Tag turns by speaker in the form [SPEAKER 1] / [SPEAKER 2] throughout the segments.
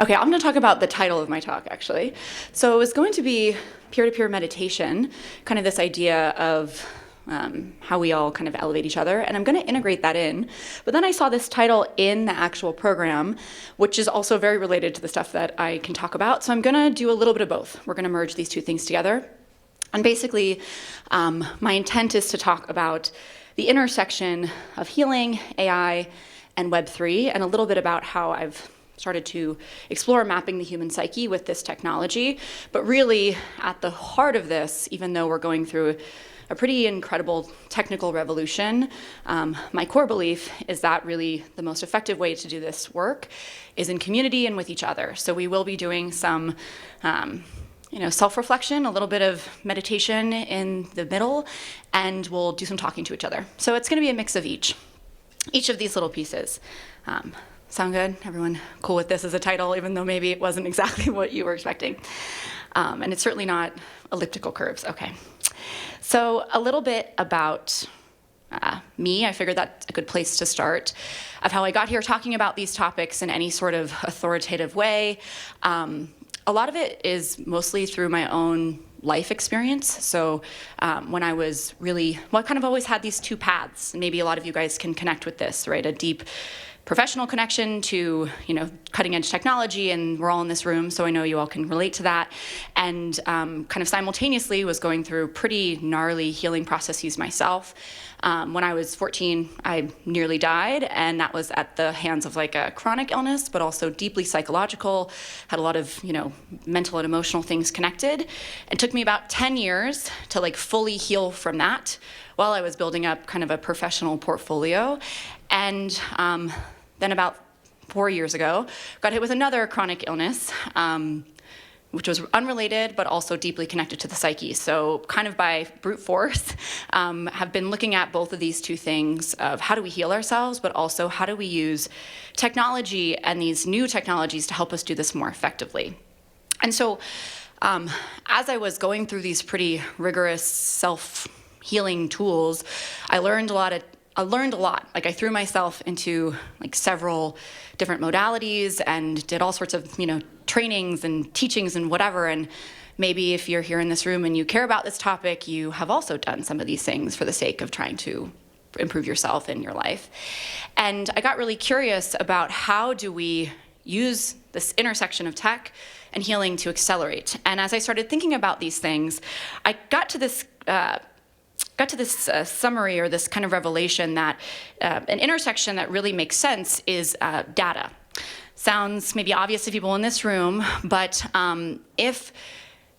[SPEAKER 1] Okay, I'm going to talk about the title of my talk, actually. So it was going to be peer-to-peer meditation, kind of this idea of how we all kind of elevate each other, and I'm going to integrate that in. But then I saw this title in the actual program, which is also very related to the stuff that I can talk about. So I'm going to do a little bit of both. We're going to merge these two things together. And basically, my intent is to talk about the intersection of healing, AI, and Web3, and a little bit about how I've started to explore mapping the human psyche with this technology. But really, at the heart of this, even though we're going through a pretty incredible technical revolution, my core belief is that really the most effective way to do this work is in community and with each other. So we will be doing some self-reflection, a little bit of meditation in the middle, and we'll do some talking to each other. So it's going to be a mix of each of these little pieces. Sound good? Everyone cool with this as a title, even though maybe it wasn't exactly what you were expecting? And it's certainly not elliptical curves. Okay. So a little bit about me. I figured that's a good place to start, of how I got here talking about these topics in any sort of authoritative way. A lot of it is mostly through my own life experience. So when I was really, I kind of always had these two paths, and maybe a lot of you guys can connect with this, right? A deep professional connection to, cutting edge technology, and we're all in this room, so I know you all can relate to that. And kind of simultaneously was going through pretty gnarly healing processes myself. When I was 14, I nearly died, and that was at the hands of like a chronic illness, but also deeply psychological, had a lot of, mental and emotional things connected. It took me about 10 years to like fully heal from that while I was building up kind of a professional portfolio. And then about 4 years ago, got hit with another chronic illness, which was unrelated, but also deeply connected to the psyche. So kind of by brute force, have been looking at both of these two things of how do we heal ourselves, but also how do we use technology and these new technologies to help us do this more effectively. And so as I was going through these pretty rigorous self-healing tools, I learned a lot. Like I threw myself into like several different modalities and did all sorts of, trainings and teachings and whatever. And maybe if you're here in this room and you care about this topic, you have also done some of these things for the sake of trying to improve yourself in your life. And I got really curious about how do we use this intersection of tech and healing to accelerate. And as I started thinking about these things, I got to this summary, or this kind of revelation that an intersection that really makes sense is data. Sounds maybe obvious to people in this room, but if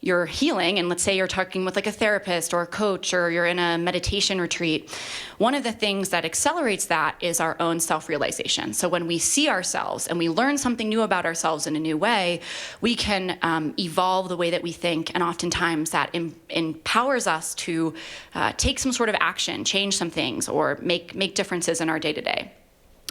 [SPEAKER 1] you're healing, and let's say you're talking with like a therapist or a coach, or you're in a meditation retreat, one of the things that accelerates that is our own self-realization. So when we see ourselves and we learn something new about ourselves in a new way, we can evolve the way that we think, and oftentimes that empowers us to take some sort of action, change some things, or make differences in our day-to-day.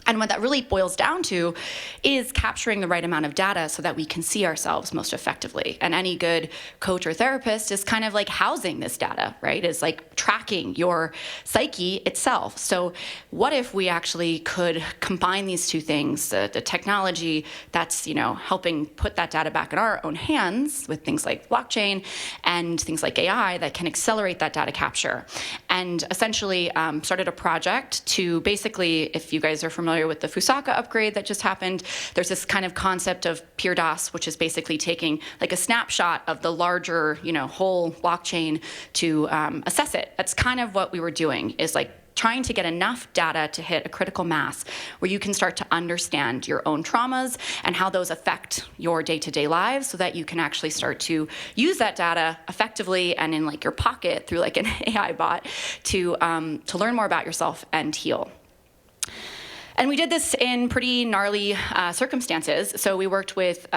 [SPEAKER 1] And what that really boils down to is capturing the right amount of data so that we can see ourselves most effectively. And any good coach or therapist is kind of like housing this data, right? Is like tracking your psyche itself. So what if we actually could combine these two things, the technology that's, helping put that data back in our own hands with things like blockchain and things like AI that can accelerate that data capture. And essentially started a project to basically, if you guys are familiar with the Fusaka upgrade that just happened, there's this kind of concept of PeerDOS, which is basically taking like a snapshot of the larger, whole blockchain to assess it. That's kind of what we were doing, is like trying to get enough data to hit a critical mass where you can start to understand your own traumas and how those affect your day-to-day lives, so that you can actually start to use that data effectively and in like your pocket through like an AI bot to learn more about yourself and heal. And we did this in pretty gnarly circumstances. So we worked with,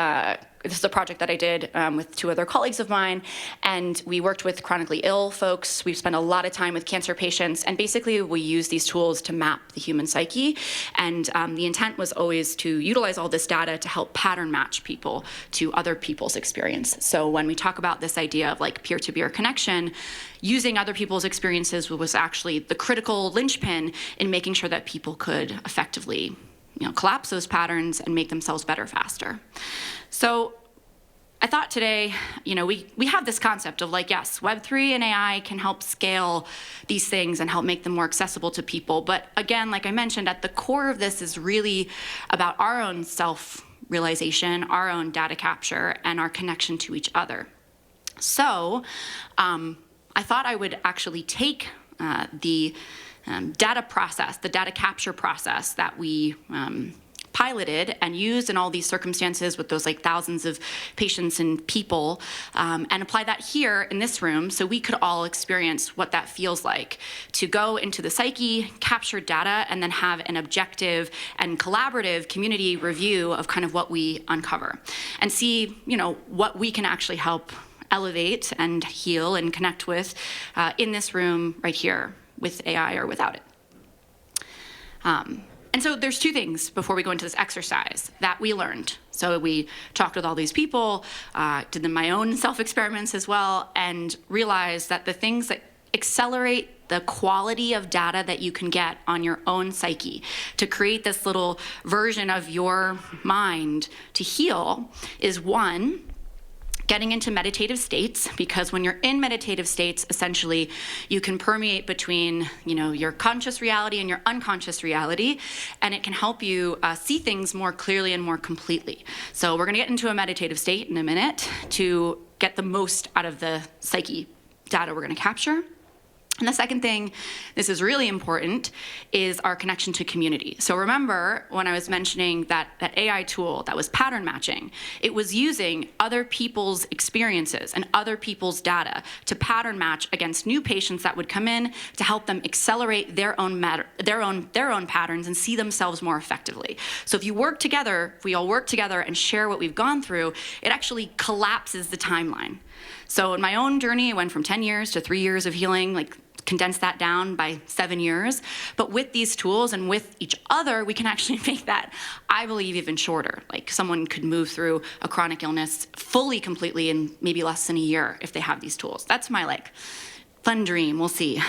[SPEAKER 1] this is a project that I did with two other colleagues of mine, and we worked with chronically ill folks. We've spent a lot of time with cancer patients, and basically we use these tools to map the human psyche. And the intent was always to utilize all this data to help pattern match people to other people's experience. So when we talk about this idea of like peer-to-peer connection, using other people's experiences was actually the critical linchpin in making sure that people could effectively collapse those patterns and make themselves better faster. So I thought today, we have this concept of like, yes, Web3 and AI can help scale these things and help make them more accessible to people. But again, like I mentioned, at the core of this is really about our own self-realization, our own data capture, and our connection to each other. So I thought I would actually take the data process, the data capture process that we piloted and used in all these circumstances with those like thousands of patients and people, and apply that here in this room so we could all experience what that feels like to go into the Psyche, capture data, and then have an objective and collaborative community review of kind of what we uncover and see, what we can actually help elevate and heal and connect with in this room right here with AI or without it. And so there's two things before we go into this exercise that we learned. So we talked with all these people, did my own self-experiments as well, and realized that the things that accelerate the quality of data that you can get on your own psyche to create this little version of your mind to heal is one, getting into meditative states, because when you're in meditative states, essentially, you can permeate between, your conscious reality and your unconscious reality, and it can help you see things more clearly and more completely. So we're gonna get into a meditative state in a minute to get the most out of the Psyche data we're gonna capture. And the second thing, this is really important, is our connection to community. So remember when I was mentioning that AI tool that was pattern matching, it was using other people's experiences and other people's data to pattern match against new patients that would come in to help them accelerate their own patterns and see themselves more effectively. So if we all work together and share what we've gone through, it actually collapses the timeline. So in my own journey, I went from 10 years to 3 years of healing, condense that down by 7 years. But with these tools and with each other, we can actually make that, I believe, even shorter. Like someone could move through a chronic illness fully, completely in maybe less than a year if they have these tools. That's my fun dream, we'll see.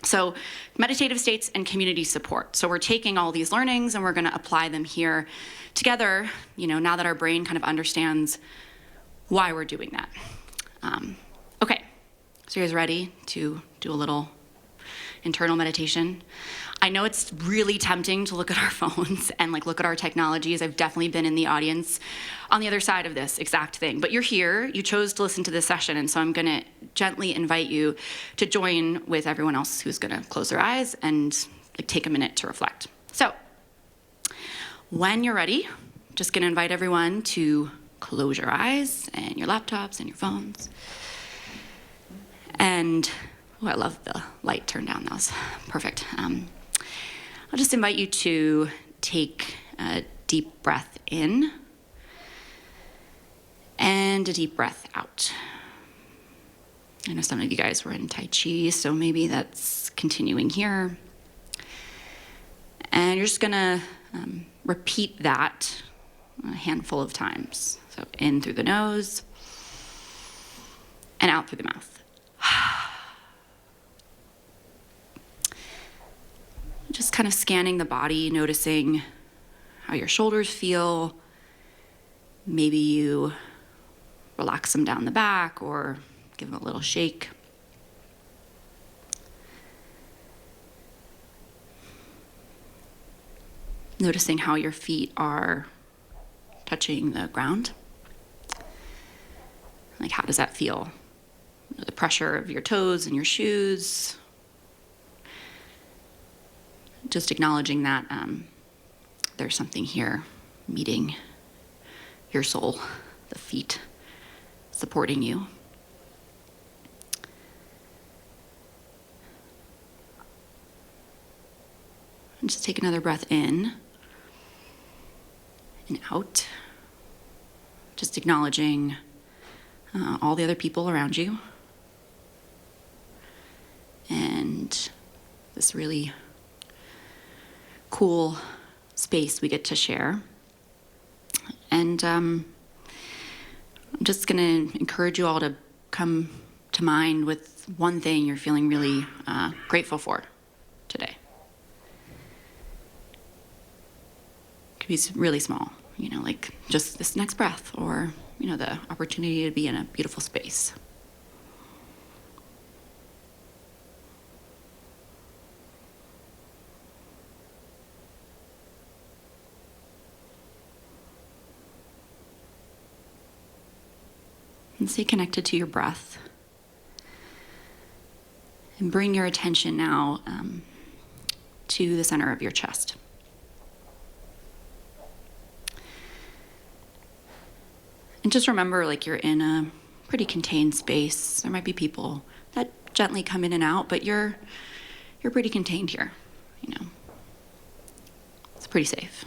[SPEAKER 1] So meditative states and community support. So we're taking all these learnings and we're gonna apply them here together, now that our brain kind of understands why we're doing that. Okay, so you guys ready to do a little internal meditation? I know it's really tempting to look at our phones and look at our technologies. I've definitely been in the audience on the other side of this exact thing, but you're here, you chose to listen to this session, and so I'm gonna gently invite you to join with everyone else who's gonna close their eyes and take a minute to reflect. So, when you're ready, I'm just gonna invite everyone to close your eyes and your laptops and your phones. And, I love the light turned down, that was perfect. I'll just invite you to take a deep breath in and a deep breath out. I know some of you guys were in Tai Chi, so maybe that's continuing here. And you're just gonna repeat that a handful of times. So in through the nose and out through the mouth. Just kind of scanning the body, noticing how your shoulders feel. Maybe you relax them down the back or give them a little shake. Noticing how your feet are touching the ground. How does that feel? The pressure of your toes and your shoes. Just acknowledging that there's something here meeting your soul, the feet supporting you. And just take another breath in and out. Just acknowledging all the other people around you. And this really cool space we get to share. And I'm just gonna encourage you all to come to mind with one thing you're feeling really grateful for today. could be really small, like just this next breath, or, the opportunity to be in a beautiful space. And stay connected to your breath. And bring your attention now to the center of your chest. And just remember, like, you're in a pretty contained space. There might be people that gently come in and out, but you're pretty contained here, It's pretty safe.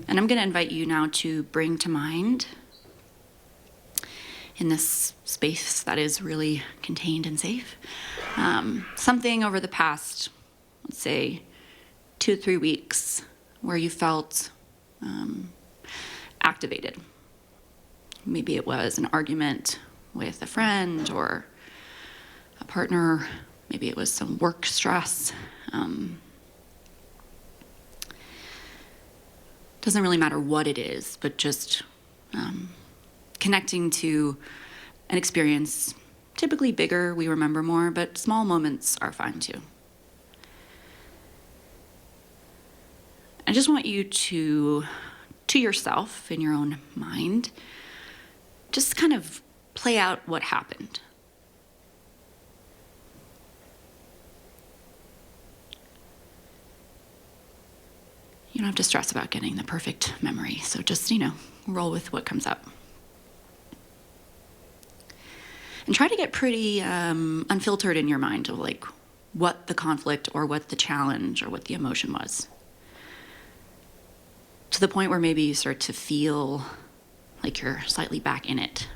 [SPEAKER 1] And I'm going to invite you now to bring to mind, in this space that is really contained and safe, something over the past, let's say, 2 to 3 weeks where you felt activated. Maybe it was an argument with a friend or a partner. Maybe it was some work stress. Doesn't really matter what it is, but just connecting to an experience, typically bigger, we remember more, but small moments are fine too. I just want you to yourself, in your own mind, just kind of play out what happened. You don't have to stress about getting the perfect memory, so just, roll with what comes up. And try to get pretty unfiltered in your mind of, like, what the conflict or what the challenge or what the emotion was. To the point where maybe you start to feel like you're slightly back in it.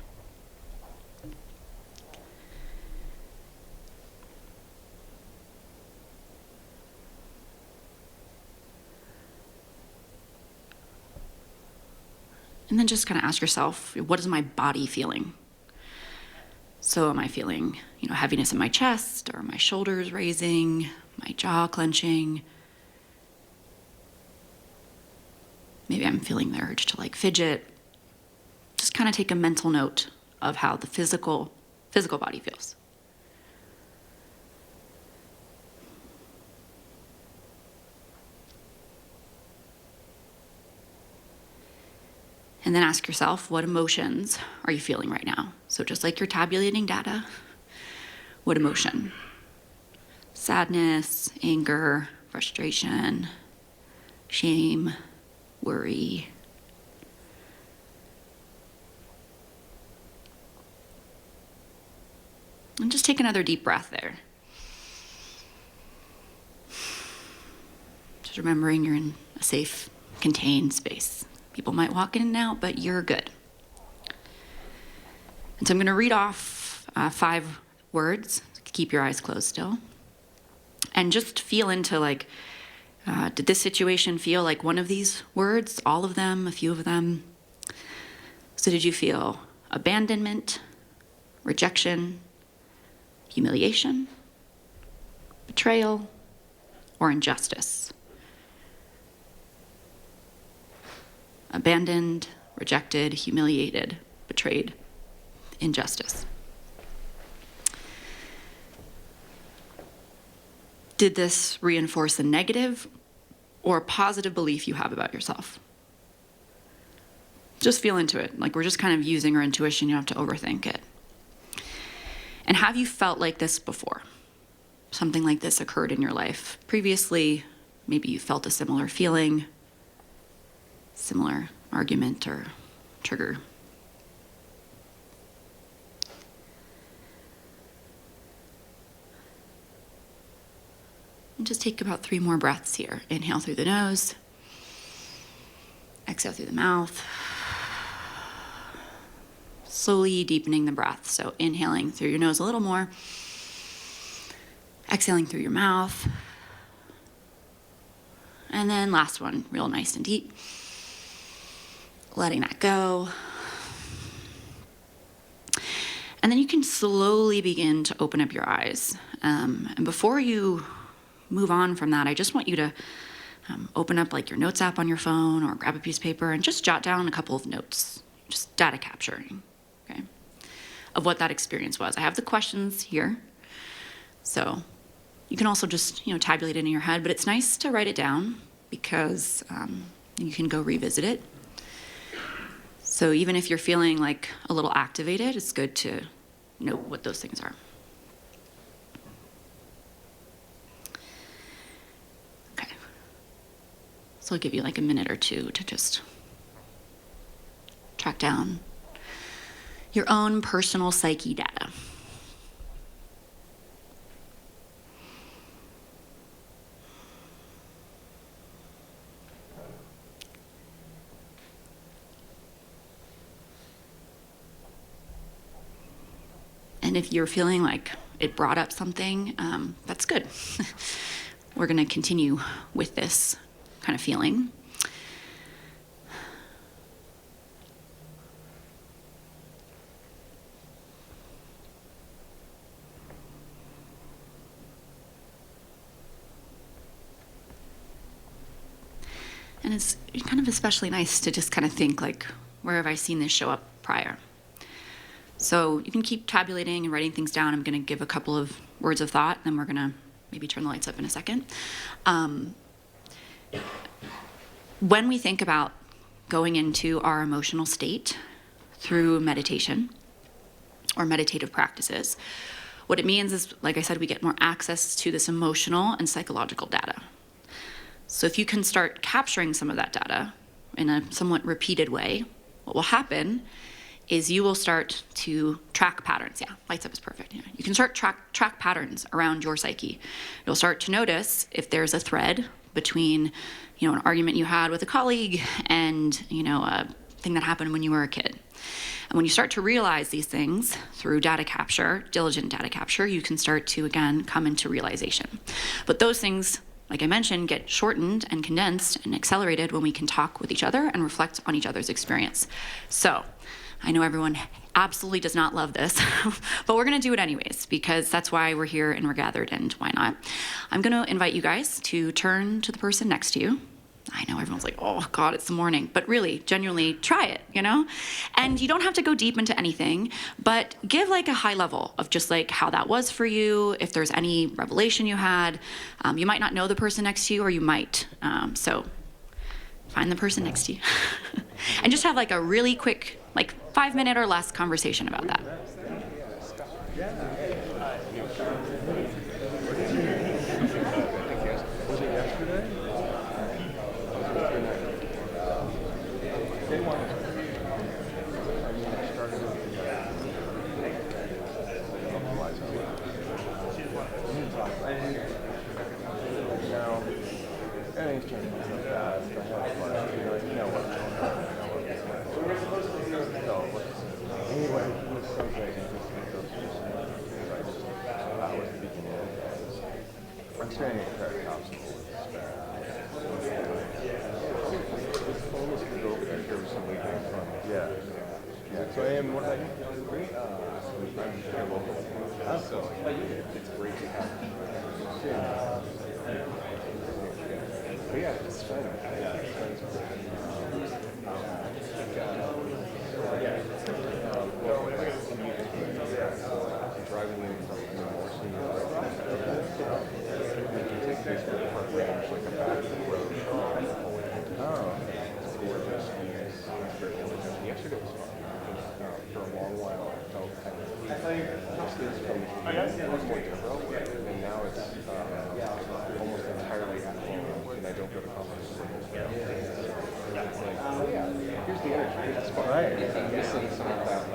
[SPEAKER 1] And then just kind of ask yourself, what is my body feeling? So am I feeling, heaviness in my chest, or my shoulders raising, my jaw clenching? Maybe I'm feeling the urge to, like, fidget. Just kind of take a mental note of how the physical body feels. And then ask yourself, what emotions are you feeling right now? So just like you're tabulating data, what emotion? Sadness, anger, frustration, shame, worry. And just take another deep breath there. Just remembering you're in a safe, contained space. People might walk in and out, but you're good. And so I'm going to read off 5 words. Keep your eyes closed still. And just feel into, like, did this situation feel like one of these words? All of them? A few of them? So did you feel abandonment, rejection, humiliation, betrayal, or injustice? Abandoned, rejected, humiliated, betrayed, injustice. Did this reinforce a negative or positive belief you have about yourself? Just feel into it. Like, we're just kind of using our intuition. You don't have to overthink it. And have you felt like this before? Something like this occurred in your life previously. Maybe you felt a similar feeling, similar argument or trigger. And just take about 3 more breaths here. Inhale through the nose. Exhale through the mouth. Slowly deepening the breath. So inhaling through your nose a little more. Exhaling through your mouth. And then last one, real nice and deep. Letting that go. And then you can slowly begin to open up your eyes. And before you move on from that, I just want you to open up like your notes app on your phone or grab a piece of paper and just jot down a couple of notes, just data capturing, okay, of what that experience was. I have the questions here, so you can also just, tabulate it in your head, but it's nice to write it down because you can go revisit it. So even if you're feeling like a little activated, it's good to note what those things are. Okay. So I'll give you like a minute or two to just track down your own personal psyche data. And if you're feeling like it brought up something, that's good. We're going to continue with this kind of feeling. And it's kind of especially nice to just kind of think like, where have I seen this show up prior? So you can keep tabulating and writing things down. I'm going to give a couple of words of thought, and then we're going to maybe turn the lights up in a second. When we think about going into our emotional state through meditation or meditative practices, what it means is, like I said, we get more access to this emotional and psychological data. So if you can start capturing some of that data in a somewhat repeated way, what will happen is you will start to track patterns. Yeah, lights up is perfect. Yeah. You can start track patterns around your psyche. You'll start to notice if there's a thread between, an argument you had with a colleague and, a thing that happened when you were a kid. And when you start to realize these things through data capture, diligent data capture, you can start to, again, come into realization. But those things, like I mentioned, get shortened and condensed and accelerated when we can talk with each other and reflect on each other's experience. So I know everyone absolutely does not love this, but we're going to do it anyways, because that's why we're here and we're gathered, and why not? I'm going to invite you guys to turn to the person next to you. I know everyone's like, oh God, it's the morning, but really, genuinely try it, And you don't have to go deep into anything, but give like a high level of just like how that was for you, if there's any revelation you had. You might not know the person next to you, or you might. So find the person next to you and just have like a really quick, like 5-minute or less conversation about that.
[SPEAKER 2] So I am what I do. So it's great to have. But yeah, it's fun. Driving in from more senior take this to the park range like a back road. Oh, it's gorgeous. Yesterday was fun. For a long while, I felt kind of distance from more difficult, and now it's almost entirely at home, and I don't go to conferences. It's like, oh yeah, here's the energy, here's the spot. Right. I'm missing some of that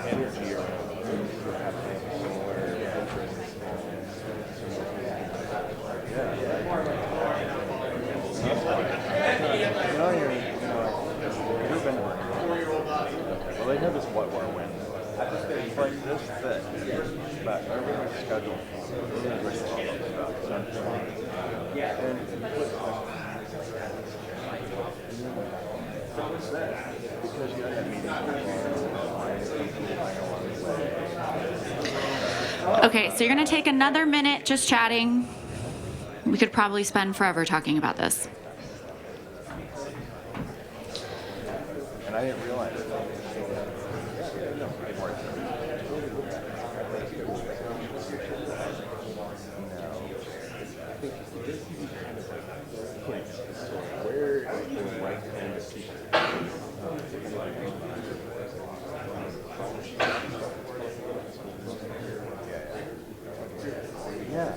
[SPEAKER 2] energy around those who have similar interests. You've been well, they have this whitewater wind. It's like this thick, but everything's scheduled. Everything's ready to talk about stuff.
[SPEAKER 1] Okay, so you're gonna take another minute just chatting. We could probably spend forever talking about this.
[SPEAKER 2] And I didn't realize it. Where is the right kind of teacher? Yeah.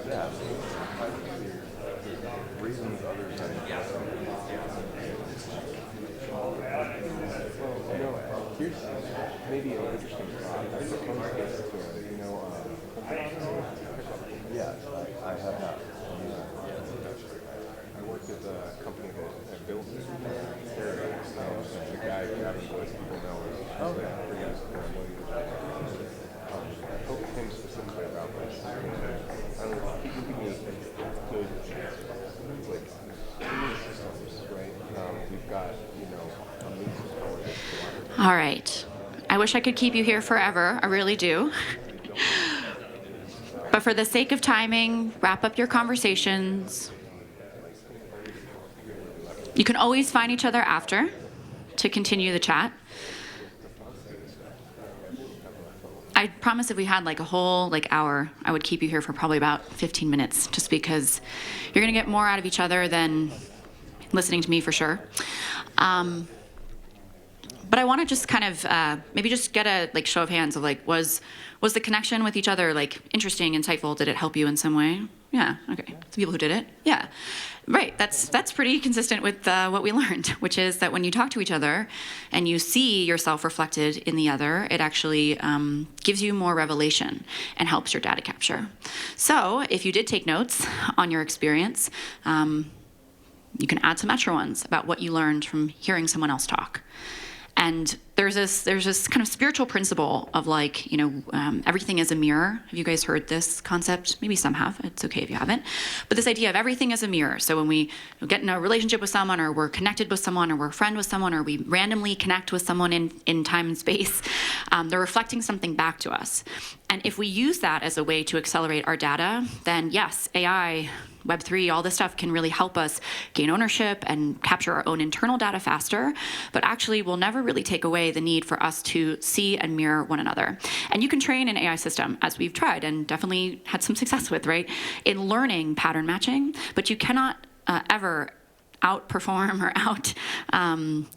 [SPEAKER 2] Yeah. Reasons others are. Well, here's maybe an interesting thought. Yeah, I have not. I worked at a company that built it. The guy grabbing voice people know is produced I spoke to him specifically about this. I don't know, he can give me a good systems, right? We've got, a mix of
[SPEAKER 1] All right. I wish I could keep you here forever. I really do. But for the sake of timing, wrap up your conversations. You can always find each other after to continue the chat. I promise if we had like a whole hour, I would keep you here for probably about 15 minutes, just because you're gonna get more out of each other than listening to me for sure. But I want to just kind of maybe just get a show of hands of was the connection with each other interesting, insightful? Did it help you in some way? Yeah. Okay. The people who did it. Yeah. Right. That's pretty consistent with what we learned, which is that when you talk to each other and you see yourself reflected in the other, it actually gives you more revelation and helps your data capture. So if you did take notes on your experience, you can add some extra ones about what you learned from hearing someone else talk. And there's this kind of spiritual principle of everything is a mirror. Have you guys heard this concept? Maybe some have. It's okay if you haven't. But this idea of everything is a mirror. So when we get in a relationship with someone, or we're connected with someone, or we're a friend with someone, or we randomly connect with someone in time and space, they're reflecting something back to us. And if we use that as a way to accelerate our data, then yes, AI, Web3, all this stuff can really help us gain ownership and capture our own internal data faster, but actually will never really take away the need for us to see and mirror one another. And you can train an AI system, as we've tried and definitely had some success with, right, in learning pattern matching, but you cannot ever outperform or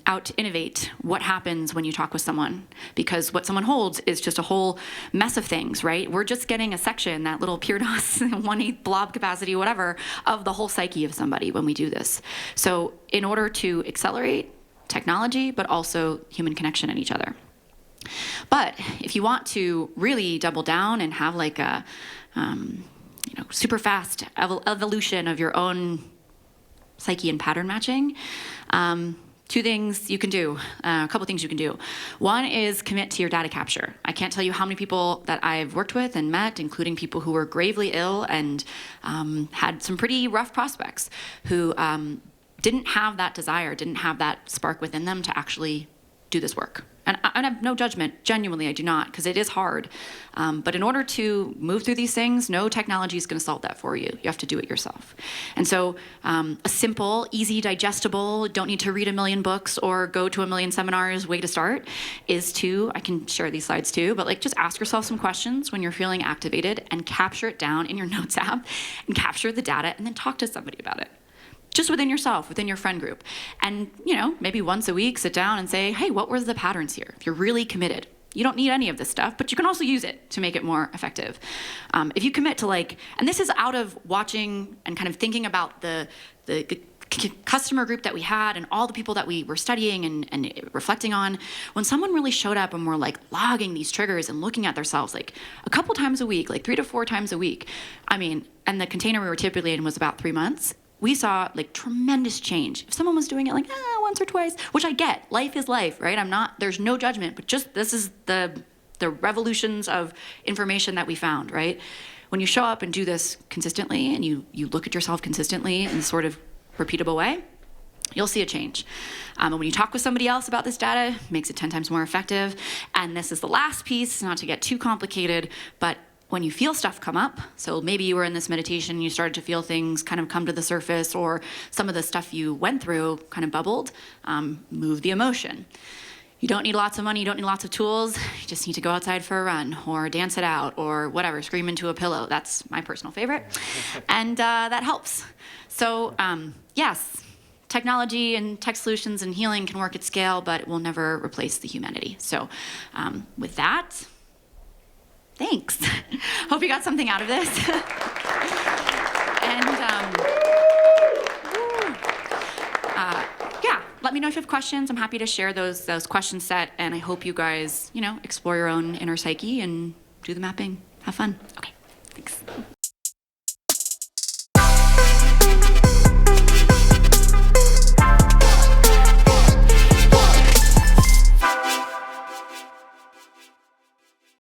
[SPEAKER 1] out innovate what happens when you talk with someone, because what someone holds is just a whole mess of things, right? We're just getting a section, that little PeerDOS 1/8 blob capacity, whatever, of the whole psyche of somebody when we do this. So in order to accelerate technology, but also human connection in each other. But if you want to really double down and have a super fast evolution of your own psyche and pattern matching, two things you can do, a couple things you can do. One is commit to your data capture. I can't tell you how many people that I've worked with and met, including people who were gravely ill and had some pretty rough prospects, who didn't have that desire, didn't have that spark within them to actually do this work. And I have no judgment, genuinely I do not, because it is hard. But in order to move through these things, no technology is going to solve that for you. You have to do it yourself. And so a simple, easy, digestible, don't need to read a million books or go to a million seminars way to start is to, I can share these slides too, but just ask yourself some questions when you're feeling activated and capture it down in your notes app and capture the data and then talk to somebody about it. Just within yourself, within your friend group. And, maybe once a week, sit down and say, hey, what were the patterns here? If you're really committed. You don't need any of this stuff, but you can also use it to make it more effective. If you commit to and this is out of watching and kind of thinking about the customer group that we had and all the people that we were studying and reflecting on, when someone really showed up and were logging these triggers and looking at themselves a couple times a week, 3 to 4 times a week, and the container we were typically in was about 3 months, we saw tremendous change. If someone was doing it once or twice, which I get, life is life, right? There's no judgment, but just this is the revolutions of information that we found, right? When you show up and do this consistently and you look at yourself consistently in a sort of repeatable way, You'll see a change. And when you talk with somebody else about this data, it makes it 10 times more effective. And this is the last piece, not to get too complicated, but when you feel stuff come up, so maybe you were in this meditation, you started to feel things kind of come to the surface, or some of the stuff you went through kind of bubbled, move the emotion. You don't need lots of money, you don't need lots of tools, you just need to go outside for a run, or dance it out, or whatever, scream into a pillow. That's my personal favorite. And that helps. So yes, technology and tech solutions and healing can work at scale, but it will never replace the humanity. So with that, thanks. Hope you got something out of this. And yeah, let me know if you have questions. I'm happy to share those question set, and I hope you guys, explore your own inner psyche and do the mapping. Have fun. Okay, thanks.